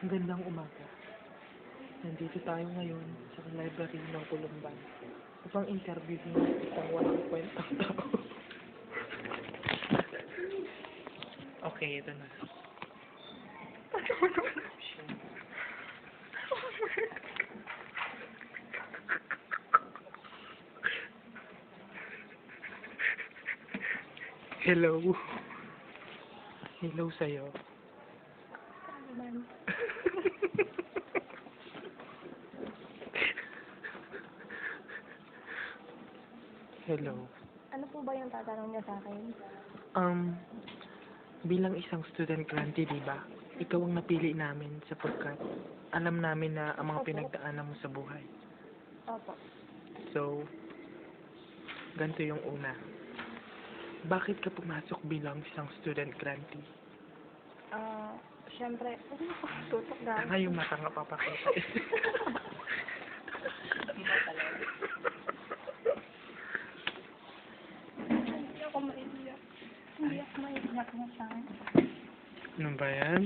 Magandang umaga. Nandito tayo ngayon sa library ng Columban upang interviewin isang walang kwentang tao. Okay, ito na. Hello. Hello sa'yo. Hello. Ano po ba yung tatanong niya sa akin? Bilang isang student grantee, di ba? Ikaw ang napili namin sapagkat alam namin na ang mga Opo. pinagdaanan mo sa buhay. Opo. So, ganito yung una. Bakit ka pumasok bilang isang student grantee? Siyempre, tutok na. Tanga yung mata nga papakita. Hindi ako maiiyak. Hindi ako maiiyak na sa akin. Ano ba yan?